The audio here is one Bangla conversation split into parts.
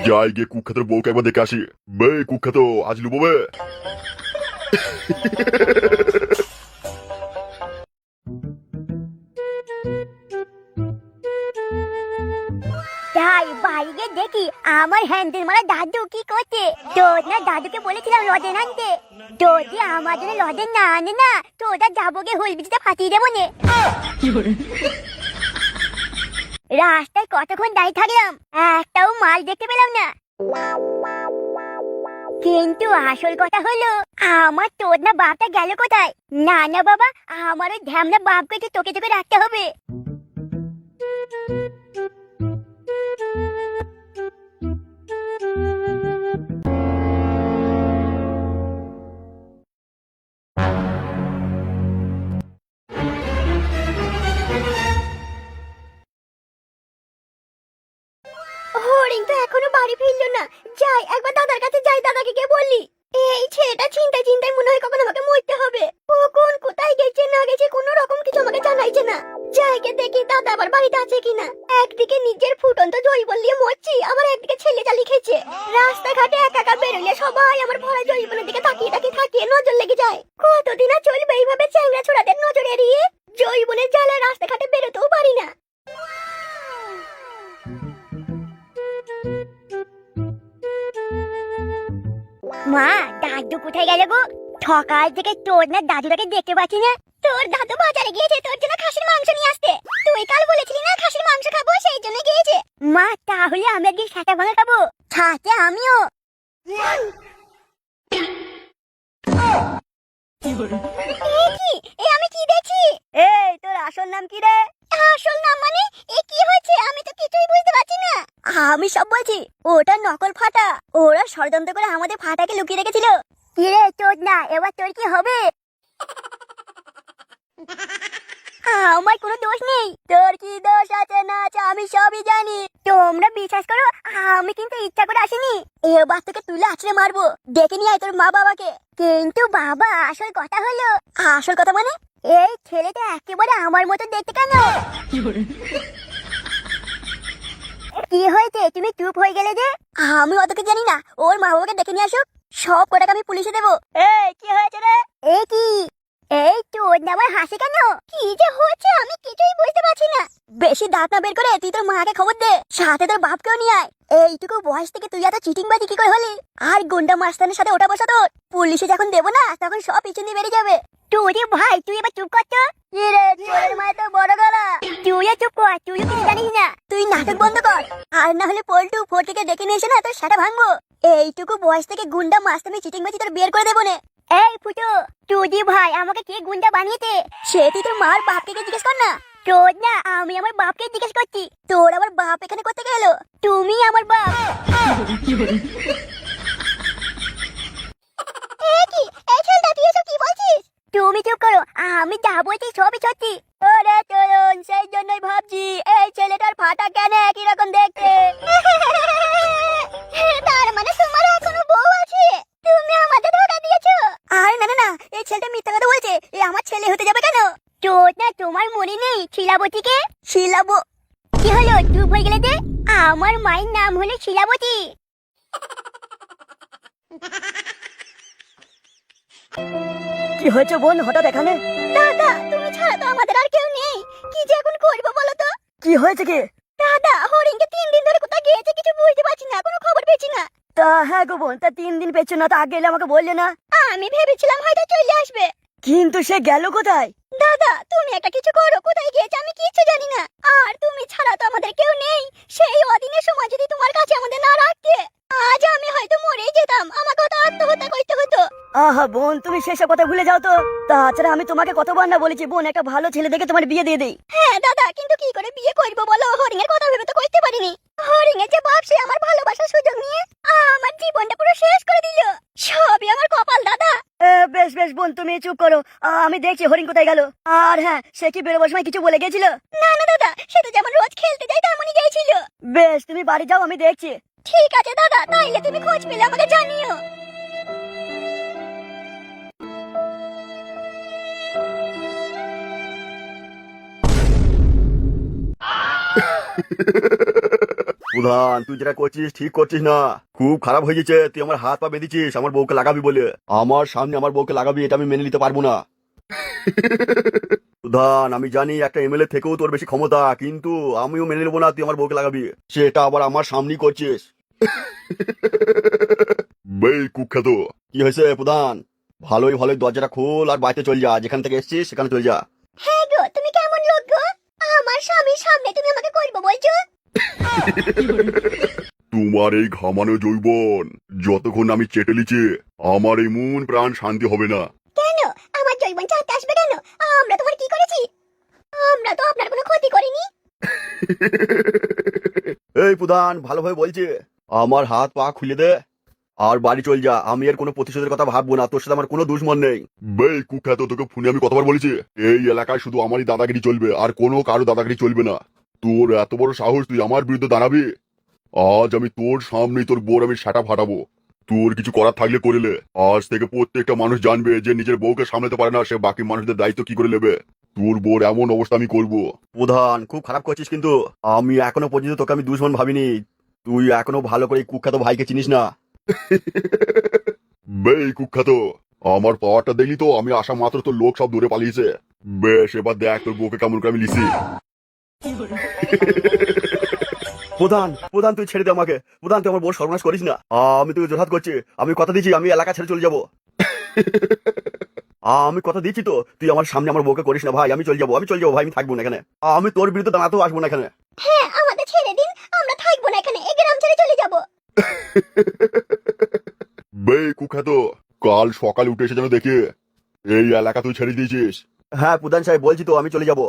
যাই গিয়ে কুখ্যাতের বউকে একবার দেখে আসি। বে কুখ্যাত, আজ লুবো বে। তাই বাইরে দেখি আমার হ্যান্ডেল মারা দাদু কি করছে। তোর না দাদুকে বলেছিলাম লজেন আনতে, যদি আমার জন্য লজেন না আনে না তো ওটা যাবো গিয়ে হুল বিচিটা ফাটিয়ে দেবো নে। রাস্তায় কতক্ষণ দাঁড়িয়ে থাকলাম, একটাও মাল দেখতে পেলাম না। কিন্তু আসল কথা হলো, আমার তোর না বাপটা গেল কোথায়? না না বাবা, আমার ওই ধ্যামনা বাপকে একটু তোকে তোকে রাখতে হবে। হরিণ তো এখনো বাড়ি ফিরলো না। যাই একবার দাদার কাছে যাই, দাদাকে গিয়ে বললি এই ছেলেটা চিন্তায় চিন্তায় মনে হয় কখন আমাকে মরতে হবে। ও কোন কোথায় গেছে না গেছে কোনো রকম কিছু আমাকে জানাইছে না। যাইকে দেখি দাদা আবার বাড়িতে আছে কিনা। একদিকে নিজের ফুটন্ত জৈবন নিয়ে মরছি, আবার একদিকে ছেলে জালি খেয়েছে। রাস্তাঘাটে একা একা বেরোলে সবাই আমার ভরা জৈবনের দিকে তাকিয়ে তাকিয়ে থাকিয়ে নজর লেগে যায়। কতদিন আর চলবে এইভাবে চ্যাংড়া ছোড়াদের নজর এড়িয়ে? জৈবনের জ্বালায় রাস্তাঘাটে বেরোতেও পারি না। মা, দাদু কোথায় গেল গো? সকাল থেকে তোর না দাদুটাকে দেখতে পাচ্ছি না। তোর দাদু বাজারে গিয়েছে তোর জন্য খাসির মাংস নিয়ে আসতে। তুই কাল বলেছিলি না খাসির মাংস খাবো, সেই জন্য গিয়েছে। মা, তাহলে আমরা গিয়ে সাথে ভাঙা খাবো, সাথে আমিও। আমি কি দেখছি? এই তোর আসল নাম কি রে? আসল নাম মানে এ কি হয়েছে? আমি তো কিছুই বুঝতে পারছি না। আমি সব বলছি, ওটা নকল ফাটা। ওরা ষড়যন্ত্র করে আমাদের ফাটাকে লুকিয়ে রেখেছিল। কি রে তোর না, এবার তোর কি হবে? আমার কোনো দোষ নেই। তোর কি দোষ আছে না আছে আমি সবই জানি। তোমরা বিশ্বাস করো, আমি কিন্তু ইচ্ছা করে আসিনি। এবার তোকে তুলে আছড়ে মারবো, দেখে নিয়ে আয় তোর মা বাবাকে। কিন্তু বাবা, আসল কথা হলো। আসল কথা মানে? এই ছেলেটা একেবারে আমার মতো দেখতে কেন? কি হয়েছে তুমি চুপ হয়ে গেলে যে? আমি অত কিছু জানি না, ওর মা বাবাকে দেখে নিয়ে আসো, সব কটাকে আমি পুলিশে দেবো। এই কি হয়েছে রে? এই কি, এই তোর না আমার হাসি কেন? কি যে হচ্ছে আমি কিছুই বুঝতে পারছি না। বেশি দাঁত না বের করে তুই তোর মাকে খবর দে, সাথে তোর বাপকেও নিয়ে আয়। এইটুকু বয়স থেকে তুই এত চিটিংবাজি কি করে হলি? আর গুন্ডা মাস্তানের সাথে ওটা বসা তোর। পুলিশে যখন দেবো না তখন সব পিছন দিয়ে বেরিয়ে যাবে। তুই ভাই, তুই এবার চুপ কর তো। চোরের মায়ের তো বড় গলা। তুইও চুপ কর, তুইও কিছু জানিস না। তুই নাটক বন্ধ কর, আর না হলে পল্টু ফটিকে ডেকে নিয়ে এসে না তোর সেটা ভাঙবো। এইটুকু বয়স থেকে গুন্ডা মাস্তানি চিটিংবাজি তোর বের করে দেবো না। এই ফুটো, তুই ভাই আমাকে কে গুন্ডা বানিয়েছে সে তুই তোর মার বাপকে জিজ্ঞেস কর না। তোর না, আমি আমার বাপকে জিজ্ঞেস করছি। তোর আমার বাপ এখানে করতে গেল? তুমি আমার বাপ। তুমি চুপ করো, আমি যা বলছি সবই সত্যি। ওরে চরণ, সেই জন্যই ভাবছি এই ছেলেটার ফাটা কেন একই রকম দেখতে। তার মানে তোমার এখনো বউ আছে? তুমি আমাদের ধোকা দিয়েছো। আরে না না না, এই ছেলেটা মিথ্যা কথা বলছে। এ আমার ছেলে হতে যাবে কেন? তোর না তোমার মনে নেই শিলাবতীকে? কি হলো চুপ হয়ে গেলে যে? আমার মায়ের নাম হলো শিলাবতী। কি হয়েছে বোন হঠাৎ এখানে? দাদা, তুমি ছাড়া তো আমাদের আর কেউ নেই। কি যে এখন করবো বলো তো? কি হয়েছে কি? দাদা, হরিণকে 3 দিন ধরে কোথায় গিয়েছে কিছু বুঝতে পারছি না, কোনো খবর পেয়েছি না। তা হ্যাঁ গো বোন, তা 3 দিন পেছো না, তা আগে এলে আমাকে বললে না? আমি ভেবেছিলাম হয়তো চলে আসবে। কিন্তু সে গেল কোথায়? দাদা, তুমি একটা কিছু করো, কোথায় গিয়েছে আমি কিছু জানি না। আর তুমি ছাড়া তো আমাদের কেউ নেই। সেই অদিনের সময় যদি তোমার কাছে আমাদের না রাখতে, আজ আমি হয়তো মরেই যেতাম। আমাকে তো আত্মহত্যা করতে হতো। আহা বোন, তুমি সেসব কথা ভুলে যাও তো। তাছাড়া আমি তোমাকে কতবার না বলেছি বোন, একটা ভালো ছেলে দেখে তোমার বিয়ে দিয়ে দেই। হ্যাঁ দাদা, কিন্তু কি করে বিয়ে করবো বলো? হরিণের কথা ভেবে তো করতে পারিনি। হরিণের যে বাপ, সে আমার ভালোবাসার সুযোগ নিয়ে আমার জীবনটা পুরো শেষ করে দিল। সবই আমার কপাল দাদা। বেশ বেশ বোন, তুমি চুপ করো। আমি দেখছি হরিণ কোথায় গেল। আর হ্যাঁ, সে কি বেরোবার সময় কিছু বলে গেছিল? না না দাদা, সে তো যেমন রোজ খেলতে যায় তেমনই গেছিল। বেশ, তুমি বাড়ি যাও, আমি দেখছি। ঠিক আছে দাদা, তাইলে তুমি খোঁজ পেলে আমাকে জানিও। প্রধান তুই যেটা করছিস ঠিক করছিস না, খুব খারাপ হয়ে গেছে। তুই আমার হাত পা বেঁধেছিস আমার বউকে লাগাবি বলে, আমার সামনে আমার বউকে লাগাবি, এটা আমি মেনে নিতে পারবো না। প্রধান আমি জানি একটা এমএলএ থেকেও তোর বেশি ক্ষমতা, কিন্তু আমিও মেনে নেবো না তুই আমার বউকে লাগাবি, সেটা আবার আমার সামনেই করছিস। বেই কুখ্যাত। কি হয়েছে প্রধান? ভালোই ভালোই দরজাটা খোল আর বাড়িতে চল যা, যেখান থেকে এসেছিস সেখানে চল যা। হ্যাঁ গো, তুমি কেমন লোক গো? আমার স্বামীর সামনে তুমি আমাকে করবো বলছো? তোমার এই ঘামানো যৌবন যতক্ষণ আমি চেটে লিছি, আমার এই মন প্রাণ শান্তি হবে না। কেন আমার জৈবন চাটতে আসবে কেন? আমরা তোমার কি করেছি? আমরা তো আপনার কোনো ক্ষতি করিনি। এই প্রধান ভালোভাবে বলছে, আমার হাত পা খুলে দে আর বাড়ি চল যা। আমি এর কোনো প্রতিশোধের কথা ভাববো না, তোর সাথে আমার কোনো দুশ্মন নেই। বেই কুখ্যাত, তোকে ফোনে আমি কতবার বলেছি এই এলাকায় শুধু আমারই দাদাগিরি চলবে, আর কোনো কারো দাদাগিরি চলবে না। তোর এত বড় সাহস তুই আমার বিরুদ্ধে দাঁড়াবি? আজ আমি তোর সামনেই তোর বোর আমি সেটা ফাটাবো। তোর কিছু করার থাকলে করিলে, আজ থেকে প্রত্যেকটা মানুষ জানবে যে নিজের বউকে সামলাতে পারে না, সে বাকি মানুষদের দায়িত্ব কি করে নেবে। তোর বোর এমন অবস্থা আমি করবো। প্রধান খুব খারাপ করছিস, কিন্তু আমি এখনো পর্যন্ত তোকে আমি দুশ্মন ভাবিনি। তুই এখনো ভালো করে কুখ্যাত ভাইকে চিনিস না। বেই কুখ্যাত, আমার পাওয়ারটা দেখলি তো? আমি আসা মাত্র তোর লোক সব দূরে পালিয়েছে। বেশ এবার দেখ তোর বউকে কেমন করে আমি লিসি। প্রধান প্রধান তুই ছেড়ে দে আমাকে। প্রধান তুই আমার বউ সর্বনাশ করিস না। আমি তোকে জোরহাত করছি, আমি কথা দিচ্ছি আমি এলাকা ছেড়ে চলে যাবো। আমি কথা দিচ্ছি তো, তুই আমার সামনে আমার বউকে করিস না ভাই। আমি চলে যাবো ভাই, আমি থাকবো না এখানে। আমি তোর বিরুদ্ধে দাঁড়াতেও আসবো না এখানে। হ্যাঁ আমাদের ছেড়ে দিন, আমরা থাকবো না এখানে, এই গ্রাম ছেড়ে চলে যাবো। বেই কুখ্যাত, কাল সকালে উঠে এসে যেন দেখি এই এলাকা তুই ছেড়ে দিয়েছিস। হ্যাঁ প্রধান সাহেব বলছি তো, আমি চলে যাবো।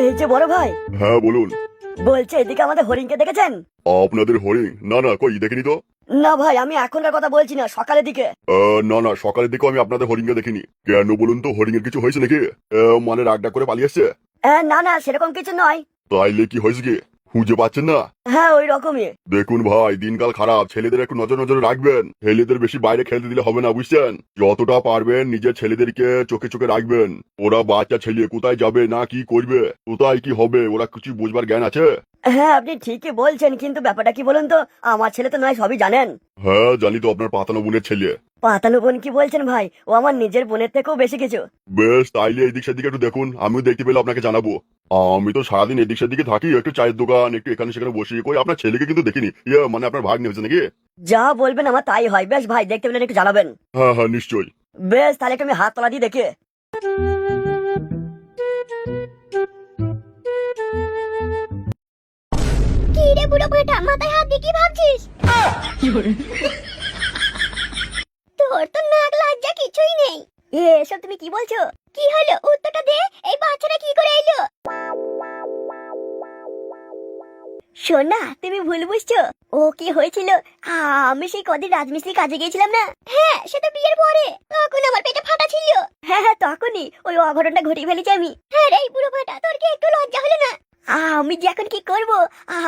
এই যে বড় ভাই, হ্যাঁ বলুন। বলছে এদিকে আমাদের হরিণকে দেখেছেন? আপনাদের হরিণ? না না, কই দেখিনি তো। না ভাই, আমি এখনকার কথা বলছি না, সকালের দিকে। না না, সকালের দিকেও আমি আপনাদের হরিণকে দেখিনি। কেন বলুন তো, হরিণের কিছু হয়েছে নাকি? মানে রাগ ডাক করে পালিয়ে আসছে? না না, সেরকম কিছু নয়। তাইলে কি হয়েছে কি খুঁজে পাচ্ছেন না? হ্যাঁ ওই রকমই। দেখুন ভাই, দিনকাল খারাপ, ছেলেদের একটু নজর নজরে রাখবেন। ছেলেদের বেশি বাইরে খেলতে দিলে হবে না, বুঝছেন? যতটা পারবেন নিজের ছেলেদেরকে চোখে চোখে রাখবেন। ওরা বাচ্চা ছেলে, কোথায় যাবে না কি করবে, কোথায় কি হবে, ওরা কিছু বুঝবার জ্ঞান আছে? হ্যাঁ আপনি ঠিকই বলছেন, কিন্তু ব্যাপারটা কি বলুন তো, আমার ছেলে তো নয় সবই জানেন। হ্যাঁ জানি তো, আপনার পাতানো বোনের ছেলে। পাতানো বোন কি বলছেন ভাই, ও আমার নিজের বোনের থেকেও বেশি কিছু। বেশ, তাইলে এদিক সেদিকে একটু দেখুন, আমিও দেখতে পেলে আপনাকে জানাবো। আমি তো সারাদিন এদিক সেদিকে থাকি, একটু চায়ের দোকান, একটু এখানে সেখানে বসি। কই আপনার ছেলেকে কিন্তু দেখিনি। মানে আপনার ভাগ নেমেছে নাকি? যা বলবেন আমার তাই হয়। বেশ ভাই, দেখতে পেলেন একটু জানাবেন। হ্যাঁ হ্যাঁ নিশ্চয়ই। বেশ, তাহলে একটু আমি হাত তলা দিয়ে দেখে। কি রে বুড়ো ভাটা, মাথায় হাত দিয়ে কি ভাবছিস? তোর তো নাক লজ্জা কিছুই নেই। এসব তুমি কি বলছো? কি হলো, উত্তরটা দে। এই বাচ্চাটা কি করে এলো? সোনা তুমি ভুল বুঝছো। ও কি হয়েছিল, আমি সেই কদিন রাজমিস্ত্রি কাজে গিয়েছিলাম না। হ্যাঁ সেটা বিয়ের পরে, তখন আমার পেটে ফাটা ছিল। হ্যাঁ হ্যাঁ তখনই ওই অঘটনটা ঘটিয়ে ফেলেছি আমি। হ্যাঁ রে বুড়ো ভাটা, তোর কি একটু লজ্জা হলো না? আমি যে এখন কি করব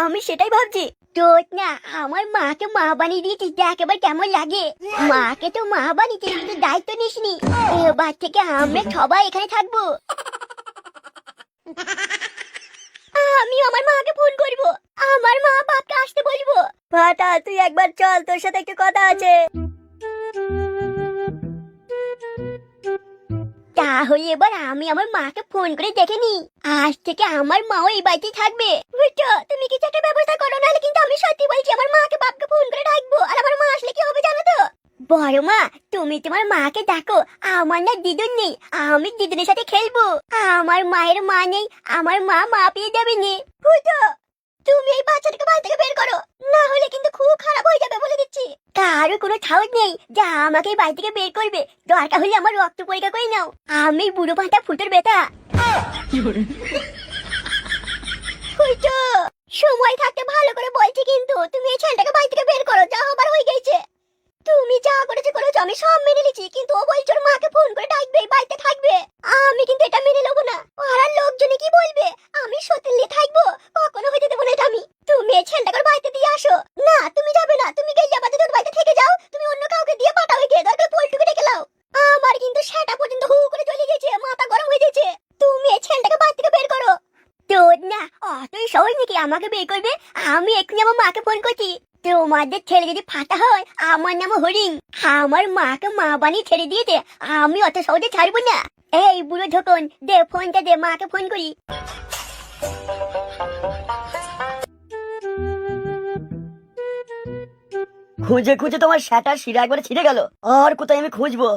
আমি সেটাই ভাবছি। তোর না আমার মাকে মা বানিয়ে দিয়েছিস, দেখ এবার কেমন লাগে। মাকে তো মা বানিয়েছিস, কিন্তু দায়িত্ব নিসনি। এবার থেকে আমরা সবাই এখানে থাকবো। আমি আমার মাকে ফোন করব, আমার মা বাপকে আসতে বলবো। ফাটা তুই একবার চল, তোর সাথে একটু কথা আছে। তাহলে এবার আমি আমার মাকে ফোন করে দেখে নি, আজ থেকে আমার মাও এই বাড়িতেই থাকবে। বুঝছো, তুমি কিছু একটা ব্যবস্থা করো, নাহলে কিন্তু আমি সত্যি বলছি আমার মাকে বাপকে ফোন করে ডাকবো। আর আমার মা আসলে কি হবে জানো তো? বড় মা তুমি তোমার মাকে ডাকো, আমার না দিদুন নেই, আমি দিদুনের সাথে খেলবো। আমার মায়ের মা নেই, আমার মা মা পেয়ে যাবে নে। বুঝছো, তুমি এই বাচ্চাটাকে বাড়ি থেকে বের করো, না হলে কিন্তু খুব খারাপ হয়ে যাবে বলে দিচ্ছি। কারো কোনো সাহস নেই যা আমাকে এই বাড়ি থেকে বের করবে। দরকার হলে আমার রক্ত পরীক্ষা করে নাও, আমি বুড়ো পাঁটা ফুটোর বেটা। বুঝছো, সময় থাকতে ভালো করে বলছি, কিন্তু তুমি এই ছেলেটাকে বাড়ি থেকে বের করো, যা হবার হয়ে গেছে। তুমি যা করেছো করেছো, আমি সব মেনে নিচ্ছি, কিন্তু ও বলছে ওর মাকে ফোন করে ডাকবে, বাড়িতে থাকবে। আমি কিন্তু এটা মেনে নেবো না। পাড়ার লোকজনে কি বলবে, আমি সত্যি নিয়ে থাকবো, কখনো হইতে দেবো না এটা আমি। তুমি এই ছেলেটাকে বাড়িতে দিয়ে আসো। না তুমি যাবে না, তুমি গেলে আবার যদি ওর বাড়িতে থেকে যাও, তুমি অন্য কাউকে দিয়ে পাঠাও, গিয়ে দরকার পোল্টুকে ডেকে লাও। আমার কিন্তু সেটা পর্যন্ত হু করে চলে গেছে, মাথা গরম হয়ে গেছে। নাকি আমাকে বিয়ে করবে? আমি এক্ষুনি আমার মাকে ফোন করছি। তোমাদের ছেলে যদি ফাটা হয়, আমার নাম হরিণ। আমার মাকে মা বানিয়ে ছেড়ে দিয়েছে, আমি অত সহজে ছাড়বো না। এই বুড়ো ঢোকন, দে ফোনটা দে, মাকে ফোন করি। খুঁজে খুঁজে তোমার শাটার শিরা একবারে ছিঁড়ে গেল। আর কোথায় আমি খুঁজবো?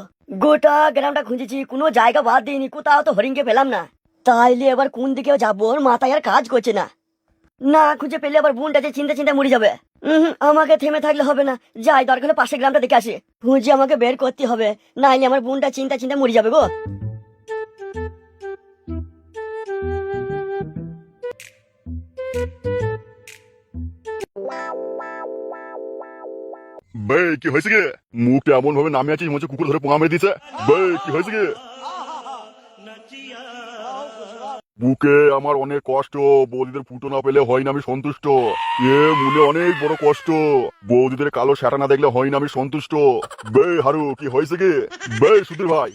গোটা গ্রামটা খুঁজেছি, কোনো জায়গা বাদ দিইনি, কোথাও তো হরিণকে পেলাম না। তাইলে এবার কোন দিকে যাবো, ওর মাথায় আর কাজ করছে না। না খুঁজে পেলে আবার বোনটা যে চিন্তা চিন্তা মরে যাবে। আমাকে থেমে থাকলে হবে না, যাই দরকার হলে পাশের গ্রামটা দেখে আসি। খুঁজে আমাকে বের করতে হবে, নাইলে আমার বোনটা চিন্তা চিন্তা মরে যাবে গো। বে কি হয়েছে গে? মুখটা এমন ভাবে নামে আছিস মনে হচ্ছে কুকুর ধরে পোঙা মেরে দিছে। বে কি হয়েছে গে? বুকে আমার অনেক কষ্ট, বৌদিদের ফুটো না পেলে হয় না আমি সন্তুষ্ট। মনে অনেক বড় কষ্ট, বৌদিদের কালো শাটা না দেখলে হয় না আমি সন্তুষ্ট। বে হারু কি হয়েছে গে? বে সুধীর ভাই,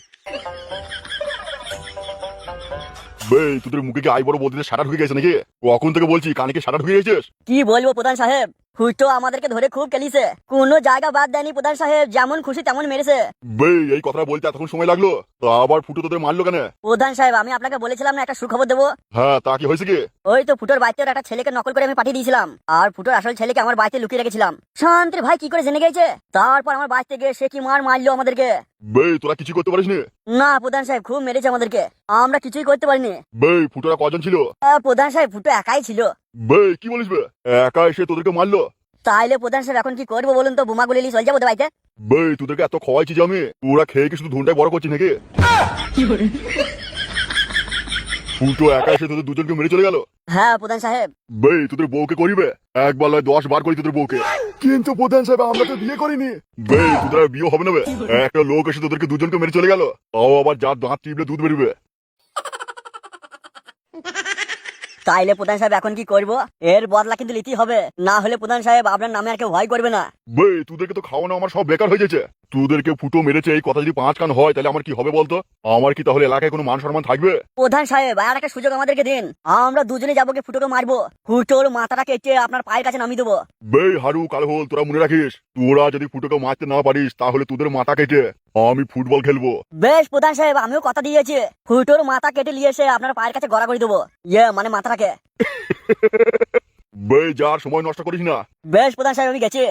বে তোদের মুখে কি আই বড় বৌদিদের শাটা ঢুকে গেছে নাকি? কখন থেকে বলছি কানে কি শাটা ঢুকে গেছিস? কি বলবো প্রধান সাহেব, ফুটো আমাদেরকে ধরে খুব কেলিছে, কোনো জায়গা বাদ দেয়নি প্রধান সাহেব, যেমন খুশি তেমন মেরেছে। বে এই কথা বলতে এতক্ষণ সময় লাগলো, তা আবার ফুটো তোদের মারলো কেন? প্রধান সাহেব আমি আপনাকে বলেছিলাম না একটা সুখবর দেবো। হ্যাঁ তা কি হয়েছে কি? ওই তো ফুটোর বাড়িতে একটা ছেলেকে নকল করে আমি পাঠিয়ে দিয়েছিলাম, আর ফুটোর আসল ছেলেকে আমার বাড়িতে লুকিয়ে রেখেছিলাম। শান্তির ভাই কি করে জেনে গেছে, তারপর আমার বাড়িতে গিয়ে সে কি মারলো আমাদেরকে। বে তোরা কিছু করতে পারিস নি? না প্রধান সাহেব খুব মেরেছে আমাদেরকে, আমরা কিছুই করতে পারিনি। বে ফুটোরা কজন ছিল? প্রধান সাহেব ফুটো একাই ছিল। বে কি বলিস বে, একা এসে তোদেরকে মারলো? তাইলে প্রধান সাহেব এখন কি করবো বলুন তো, বোমা গুলি চলে যাবো তো বাড়িতে? বে তোদেরকে এত খাওয়াইছি যে আমি, তোরা খেয়ে কি শুধু ধুনটাই বড় করছিস নাকি? ফুটো একা এসে তোদের দুজনকে মেরে চলে গেল। হ্যাঁ প্রধান সাহেব। বে তোদের বউকে করিবে, একবার নয় 10 বার করি তোদের বউকে। কিন্তু প্রধান সাহেব আমরা তো বিয়ে করিনি। বে তোদের আর বিয়ে হবে না বে, একটা লোক এসে তোদেরকে দুজনকে মেরে চলে গেল, তাও আবার যার দাঁত টিপলে দুধ বেরোবে। তাইলে প্রধান সাহেব এখন কি করবো? এর বদলা কিন্তু নিতেই হবে, না হলে প্রধান সাহেব আপনার নামে আর কেউ ভয় করবে না। বে তোদেরকে তো খাওয়ানো আমার সব বেকার হয়ে যাচ্ছে। তোদেরকে ফুটো মেরেছে এই কথা যদি 5 কান হয় তাহলে আমার কি হবে বলতো? আমার কি তাহলে এলাকায় কোনো মান সম্মান থাকবে? প্রধান সাহেব আর একটা সুযোগ আমাদেরকে দিন, আমরা দুজনে যাবো, কি ফুটোকে মারবো, ফুটোর মাথাটা কেটে আপনার পায়ের কাছে নামিয়ে দেবো। বে হারু কালহল তোরা মনে রাখিস, তোরা যদি ফুটোকে মারতে না পারিস তাহলে তোদের মাথা কেটে আমি ফুটবল খেলবো। বেশ প্রধান সাহেব আমিও কথা দিয়েছি, ফুটোর মাথা কেটে নিয়ে এসে আপনার পায়ের কাছে গড়া করে দেবো, মানে মাথাটাকে। বে যার সময় নষ্ট করিস না। বেশ প্রধান সাহেব আমি গেছি।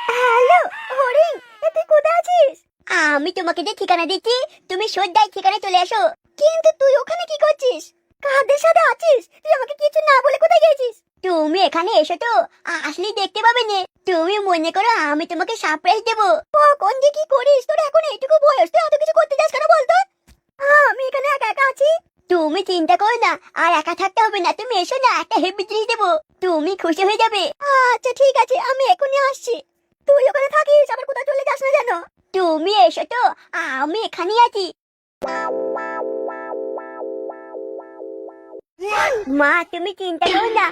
হ্যালো হরিণ, তুই কোথায় আছিস? আমি তোমাকে যে ঠিকানা দিচ্ছি, তুমি সোজা ঠিকানায় চলে আসো। কিন্তু তুই ওখানে কি করছিস? কাদের সাথে আছিস? তুই আমাকে কিছু না বলে কোথায় গেছিস? তুমি এখানে এসো তো, আসলেই দেখতে পাবে না। তুমি মনে করো আমি তোমাকে সারপ্রাইজ দেবো। কখন যে কি করিস, তোর এখন এইটুকু বয়স, তুই এত কিছু করতে যাস কেন বলতো? আমি এখানে একা একা আছি। তুমি চিন্তা করো না, আর একা থাকতে হবে না, তুমি এসো না, একটা হেভি জিনিস দেবো, তুমি খুশি হয়ে যাবে। আচ্ছা ঠিক আছে, আমি এখনই আসছি। তুই ওখানে থাকিস, আবার কোথাও চলে যাস না যেন। তুমি এসো তো, আমি এখানেই আছি। মা তুমি চিন্তা করো না,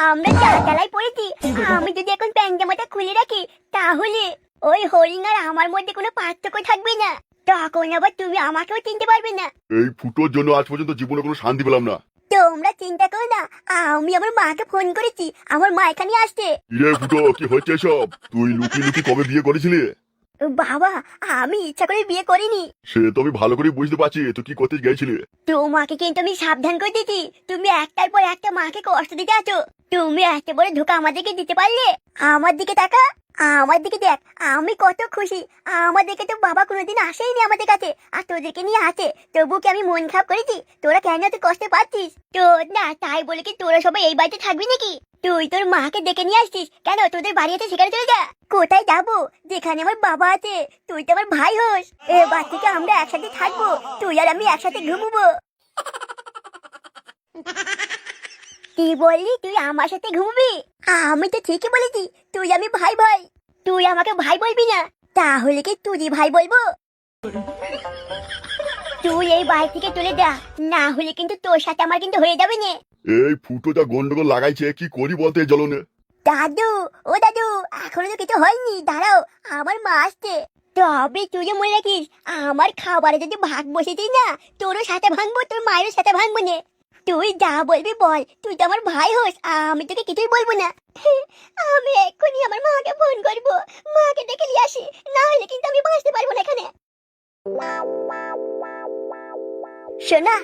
আমরা চালায় পড়েছি। আমি যদি এখন প্যান্ট জামাটা খুলে রাখি, তাহলে ওই হরিণ আর আমার মধ্যে কোনো পার্থক্য থাকবে না, তখন আবার তুমি আমাকেও চিনতে পারবে না। এই ফুটোর জন্য আজ পর্যন্ত জীবনে কোনো শান্তি পেলাম না। তোমরা চিন্তা করো না, আমি আমার মাকে ফোন করেছি, আমার মা এখানে আসছে। রে ফুটো কি হচ্ছে সব? তুই লুকি লুকি কবে বিয়ে করেছিলি? বাবা আমি ইচ্ছা করে বিয়ে করিনি। সে তো আমি ভালো করে বুঝতে পারছি তুই কি করতে গেছিলি। তোমাকে কিন্তু আমি সাবধান করে দিচ্ছি, তুমি একটার পর একটা মাকে কষ্ট দিতে আছো। তুমি এত বড় ধোকা আমাদেরকে দিতে পারলে? আমার দিকে তাকা, আমার দিকে দেখ, আমি কত খুশি। আমাদেরকে তো বাবা কোনোদিন আসেইনি আমাদের কাছে, আর তোদেরকে নিয়ে আসে, তবু কি আমি মন খারাপ করেছি? তোরা কেন এত কষ্ট পাচ্ছিস? তোর না তাই বলে কি তোরা সবাই এই বাড়িতে থাকবি নাকি? তুই তোর মাকে ডেকে নিয়ে আসছিস কেন? তোদের বাড়ি আছে সেখানে চলে যা। কোথায় যাবো? যেখানে আমার বাবা আছে, তুই তো আমার ভাই হোস। এবার থেকে আমরা একসাথে থাকবো, তুই আর আমি একসাথে ঘুমবো। কি বললি, তুই আমার সাথে ঘুমবি? আমি তো ঠিকই বলেছি, তুই আমি ভাই ভাই। তুই আমাকে ভাই বলবি না, তাহলে কি তুই ভাই বলবো? তুই এই বাড়ি থেকে চলে যা, না হলে কিন্তু তোর সাথে আমার কিন্তু হয়ে যাবে না। এই ফুটো যা গন্ডগোল লাগাইছে কি করি বলতে এই জ্বলনে। দাদু, ও দাদু, এখনো তো কিছু হয়নি, দাঁড়াও, আমার মা আসছে। তবে তুই যে মনে রাখিস, আমার খাবারে যদি ভাগ বসেছিস না, তোরও সাথে ভাঙবো, তোর মায়েরও সাথে ভাঙবো না। তুই যা বলবি বল, তুই তো আমার ভাই হোস, আমি তোকে কিছুই বলবো না। আমি এক্ষুনি আমার মাকে ফোন করবো, মাকে ডেকে নিয়ে আসি, না হলে কিন্তু আমি বাঁচতে পারবো না এখানে। শোনা,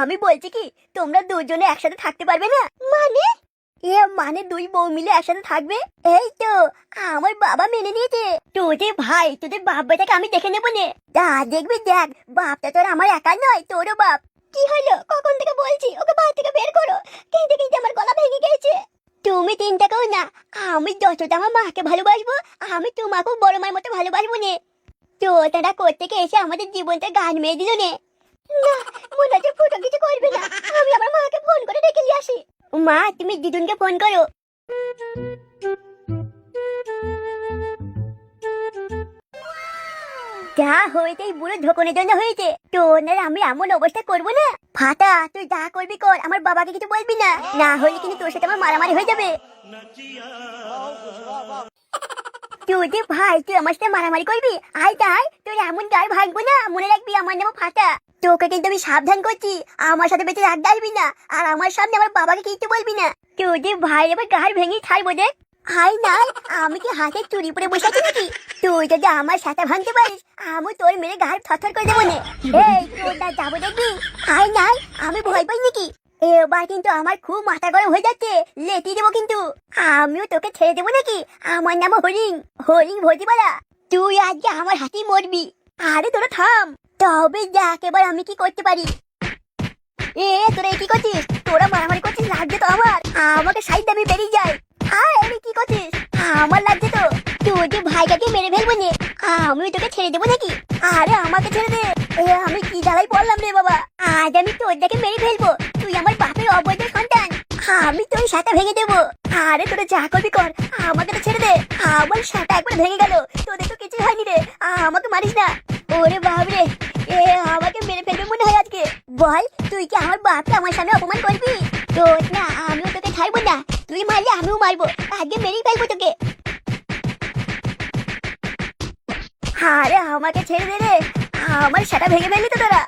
আমি বলছি কি, তোমরা দুজনে একসাথে থাকতে পারবে না? মানে মানে দুই বউ মিলে একসাথে থাকবে? এই তো আমার বাবা মেনে নিয়েছে। তোদের ভাই, তোদের বাপ বেটাকে আমি দেখে নেবো নে। দেখবি, দেখ, বাপটা তোর আমার একা নয়, তোরও বাপ। কি হলো, কখন থেকে বলছি ওকে বাড়ি থেকে বের করো, কেঁদে কেঁদে আমার গলা ভেঙে গেছে। তুমি চিন্তা করো না, আমি যতটা আমার মাকে ভালোবাসবো, আমি তোমাকেও বড় মায়ের মতো ভালোবাসবো নে। তো তারা করতে এসে আমাদের জীবনটা গান মেয়ে দিল নে। না, মনে হচ্ছে ফুটো কিছু করবে না, আমি আমার মাকে ফোন করে ডেকে নিয়ে আসি। মা, তুমি দিদুনকে ফোন করো। যা হয়েছে এই বুড়ো ধোকনের জন্য হয়েছে, তোর আমি এমন অবস্থা করবো না। ফাটা, তুই যা করবি কর, আমার বাবাকে কিছু বলবি না, না হলে কিন্তু তোর সাথে আমার মারামারি হয়ে যাবে। তুই যে ভাই, তুই আমার সাথে মারামারি করবি? আয় তাই, তোর এমন গায়ে ভাঙবো না, মনে রাখবি আমার নাম ফাটা। তোকে কিন্তু আমি সাবধান করছি, আমার সাথে বেঁচে রাখতে আসবি না, আর আমার সামনে আমার বাবাকে কিছু বলবি না। তুই যে ভাই এবার গাড় ভেঙে ছাড়বো দেখ। হাই নাই, আমি কি হাতে চুরি পরে বসে আছি নাকি? তুই যদি আমার সাথে ভাঙতে পারিস, আমি তোর মেরে গাড় থরথর করে দেবো না। এই তোর না যাবো দেখবি। হাই নাই, আমি ভয় পাই নাকি? এবার কিন্তু আমার খুব মাথা গরম হয়ে যাচ্ছে, লেটি দেবো কিন্তু। আমিও তোকে ছেড়ে দেবো নাকি? আমার নাম হরিণ, হরিণ ভজিবালা। তুই আজকে আমার হাতেই মরবি। আরে তোরা থাম, তবে দেখ এবার আমি কি করতে পারি। তোরা কি করছিস? তোরা মারামারি করছিস, লাগছে তো আমার, আমাকে সাইড আমি বেরিয়ে যাই। আরে কি করছিস? আমার লাগছে তো। তুই যে ভাইটাকে মেরে ফেলবো নে, আমি তোকে ছেড়ে দেবো নাকি? আরে আমাকে ছেড়ে দে। আমি কি জ্বালাই পড়লাম রে বাবা, আজ আমি তোর দেখে মেরে ফেলবো। তুই আমার বাপের অবৈধ সন্তান, আমি তোর সাথে ভেঙে দেবো। আরে তোরা যা করবি কর, আমাকে তো ছেড়ে দে। আমার সাথে একবার ভেঙে গেল, তোদের তো কিছু হয়নি রে, আমাকে মারিস না। ওরে বাবরে, আমাকে মেরে ফেলবে মনে হয় আজকে। বল, তুই কি আমার বাপকে আমার সামনে অপমান করবি? তোর না, আমিও তোকে ছাড়বো না, তুই মারলে আমিও মারবো, আজকে মেরেই ফেলবো তোকে। আরে আমাকে ছেড়ে দে রে, আমার সেটা ভেঙে ফেললি তো তোরা।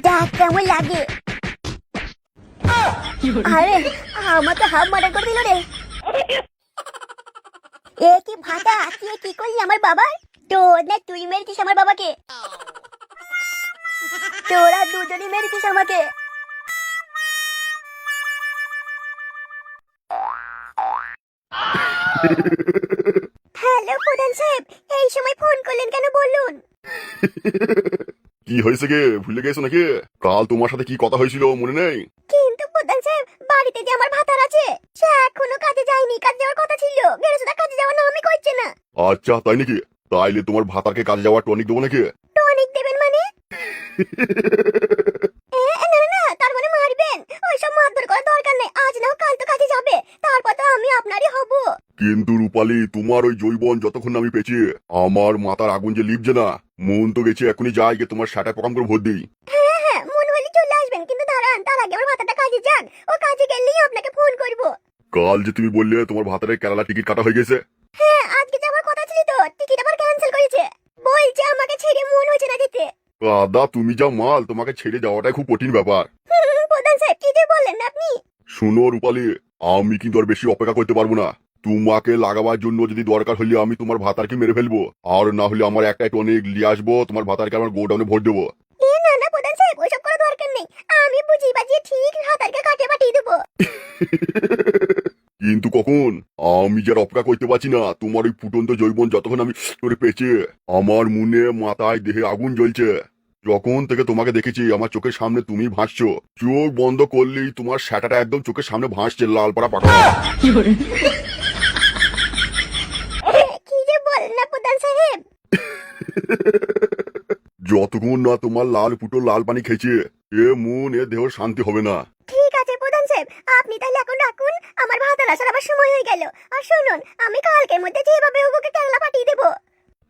দেখ কেমন লাগে। আরে আমাকে হাফ মার্ডার করে দিল রে। কি ফাটা, তুই কি করলি আমার বাবা? তোর না, তুই মেরেছিস আমার বাবাকে, তোরা দুজনই মেরেছিস আমাকে। হ্যালো প্রধান সাহেব, এই সময় ফোন করলেন কেন বলুন? কি হয়েছে গে, ভুলে গেছো নাকি? কাল তোমার সাথে কি কথা হয়েছিল মনে নেই? কিন্তু প্রধান সাহেব, বাড়িতে যে আমার ভাতার আছে, সে এখনো কাজে যায়নি, কাজে যাওয়ার কথা ছিল, গেছে না, কাজে যাওয়ার নামই করছে না। আচ্ছা তাই নাকি? তাইলে তোমার ভাতারকে কাজে যাওয়ার টনিক দেবো নাকি? টনিক দেবেন মানে? না না না, তার মানে মারবেন? ওইসব মারধর করার দরকার নেই, আজ না হোক কাল তো কাজে যাবে, তারপর তো আমি আপনারই হব। কিন্তু রূপালী, তোমার ওই জৈবন যতক্ষণ না আমি পেয়েছি, আমার মাথার আগুন যে লিপছে না, মন তো গেছে এখনই যাই গিয়ে তোমার সাটা পকাম করে ভোট দিই। হ্যাঁ, মন হলে চলে আসবেন, কিন্তু দাঁড়ান, তার আগে আমার ভাতাটা কাজে যাক, ও কাজে গেলেই আপনাকে ফোন করব। কাল যে তুমি বললে তোমার ভাতারের কেরালা টিকিট কাটা হয়ে গেছে। হ্যাঁ, আজকে যাওয়ার কথা ছিল তো, টিকিট আবার ক্যান্সেল করেছে, বলছে আমাকে ছেড়ে মন হচ্ছে না যেতে। দাদা তুমি যা মাল, তোমাকে ছেড়ে যাওয়াটাই খুব কঠিন ব্যাপার। প্রধান সাহেব, কি যে বললেন না আপনি? শুনো রূপালী, আমি কিন্তু আর বেশি অপেক্ষা করতে পারবো না। তোমাকে লাগাবার জন্য যদি দরকার হলে আমি তোমার ভাতারকে মেরে ফেলবো, আর না হলে আমার একটা টনিক নিয়ে আসবো, তোমার ভাতারকে আমার গোডাউনে ভোট দেবো। না না প্রধান সাহেব, ওইসব করার দরকার নেই, আমি বুঝি বাজিয়ে ঠিক হাতারকে কাটে পাঠিয়ে দেবো। কিন্তু কখন? আমি যার অপেক্ষা করতে পারছি না, তোমার ওই ফুটন্ত জৈবন যতক্ষণ আমি করে পেয়েছে, আমার মনে মাথায় দেহে আগুন জ্বলছে। যখন থেকে তোমাকে দেখেছি আমার চোখের সামনে তুমি ভাসছো, চোখ বন্ধ করলেই তোমার স্যাটাটা একদম চোখের সামনে ভাসছে, লাল পাড়া পাকা। কি যে বলেন না প্রধান সাহেব। যতক্ষণ না তোমার লাল ফুটো লাল পানি খেয়েছে, এ মন এ দেহ শান্তি হবে না। ঠিক আছে প্রধান সাহেব, আপনি তাহলে এখন রাখুন, আমার ভাতার আসার আবার সময় হয়ে গেল। আর শুনুন, আমি কালকের মধ্যে যেভাবে হোক ওকে কেরালা পাঠিয়ে দেবো।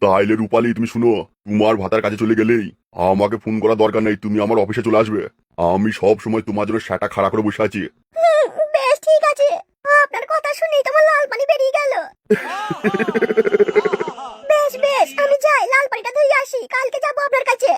তাইলে রূপালী তুমি শুনো, তোমার ভাতার কাছে চলে গেলেই আমাকে ফোন করার দরকার নেই, তুমি আমার অফিসে চলে আসবে। আমি সব সময় তোমার জন্য সেটা খাড়া করে বসে আছি। বেশ ঠিক আছে, আপনার কথা শুনেই তোমার লাল পানি বেরিয়ে গেল। বেশ বেশ, আমি যাই লাল পানিটা ধুয়ে আসি, কালকে যাবো আপনার কাছে।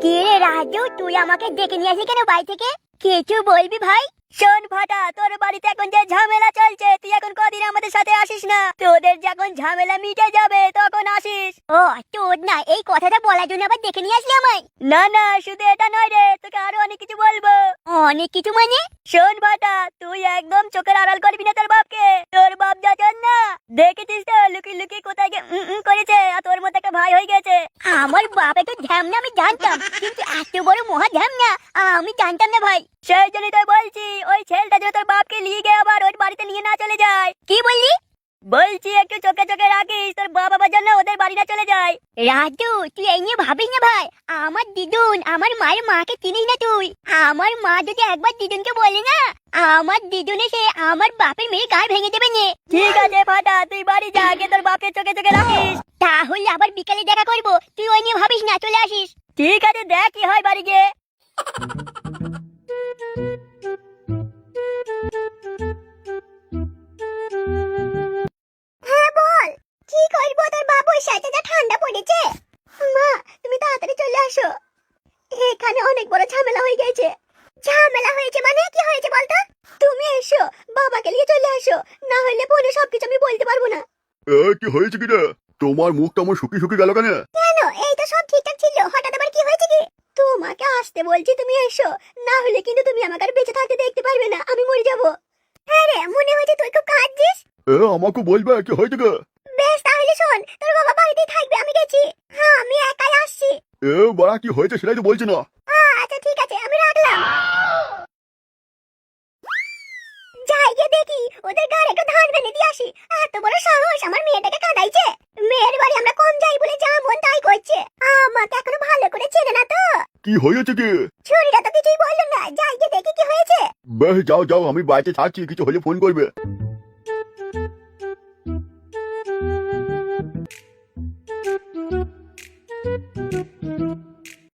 কে রে রাজু, তুই আমাকে ডেকে নিয়ে আসলি কেন বাড়ি থেকে? কিছু বলবি ভাই? শোন ফাটা, তোর বাড়িতে এখন যে ঝামেলা চলছে, তুই এখন কদিন আমাদের সাথে আসিস না। তোদের যখন ঝামেলা মিটে যাবে তখন আসিস। ও তোর না, এই কথাটা বলার জন্য আবার ডেকে নিয়ে আসলি আমায়? না না, শুধু এটা নয় রে, তোকে আরো অনেক কিছু বলবো। অনেক কিছু মানে? শোন ফাটা, তুই একদম চোখের আড়াল করবি না তোর বাপকে। তোর বাপ যাচ্ছেন না, দেখেছিস তো লুকিয়ে লুকিয়ে কোথায় গিয়ে করেছে, আর তোর মতো একটা ভাই হয়ে গেছে। আমার বাপ একটু ঝ্যামনা আমি জানতাম, কিন্তু এত বড় মহা ঝ্যামনা আমি জানতাম না ভাই। সেই জন্যই তো বলছি, ওই ছেলেটা যেন তোর বাপকে নিয়ে গিয়ে আবার ওই বাড়িতে নিয়ে না চলে যায়। কি বললি? বলছি একটু চোখে চোখে রাখিস, তোর বাবার জন্য ওদের বাড়ি না চলে যায়। রাজু, তুই এই নিয়ে ভাবিস না ভাই। আমার দিদুন, আমার মায়ের মাকে চিনিস না তুই? আমার মা যদি একবার দিদুনকে বলে না, আমার দিদুন এসে আমার বাপের মেয়ে গায়ে ভেঙে দেবে নে। ঠিক আছে ফাটা, তুই বাড়ি যা, আগে তোর বাপকে চোখে চোখে রাখিস। তাহলে আবার বিকালে দেখা করবো, তুই ওই নিয়ে ভাবিস না, চলে আসিস। ঠিক আছে, দেখ কি হয় বাড়ি গিয়ে। হ্যাঁ বল, কি করবো? তোর বাবুর সাথে যা ঠান্ডা পড়েছে। মা, তুমি তাড়াতাড়ি চলে আসো, এখানে অনেক বড় ঝামেলা হয়ে গেছে। ঝামেলা হয়েছে মানে? কি হয়েছে বলতো? তুমি এসো, বাবাকে নিয়ে চলে আসো, না হলে বোনে সবকিছু আমি বলতে পারবো না। কি হয়েছে কি রে? তোমার মুখটা আমার শুকিয়ে শুকিয়ে গেল কেন? কেন, এই তো সব ঠিকঠাক ছিল, হঠাৎ আবার কি হয়েছে কি? তোমাকে আসতে বলছি, তুমি এসো, না হলে কিন্তু তুমি আমাকে আর বেঁচে থাকতে দেখতে পারবে না, আমি মরে যাবো। হ্যাঁ রে, মনে হচ্ছে তুই খুব কাঁদছিস। আমাকে বলবে কি হয়েছে গো? বেশ তাহলে শোন, তোর বাবা বাড়িতেই থাকবে, আমি গেছি। হ্যাঁ, আমি একাই আসছি। বাড়া কি হয়েছে সেটাই তো বলছি না। আচ্ছা ঠিক আছে, আমি রাখলাম। যাই গিয়ে দেখি ওদের গাড়ি একটু ধান ভেঙে দিয়ে আসি। এত বড় সাহস আমার মেয়েটাকে কাঁদাইছে। মেয়ের বাড়ি আমরা কম যাই বলে যা মন তাই করছে। আমাকে এখনো ভালো করে চেনে না তো। কি হয়েছে কি? ছুরিটা তো কিছুই বললো না, যাই গিয়ে দেখি কি হয়েছে। বেশ যাও যাও, আমি বাড়িতে থাকছি, কিছু হলে ফোন করবে।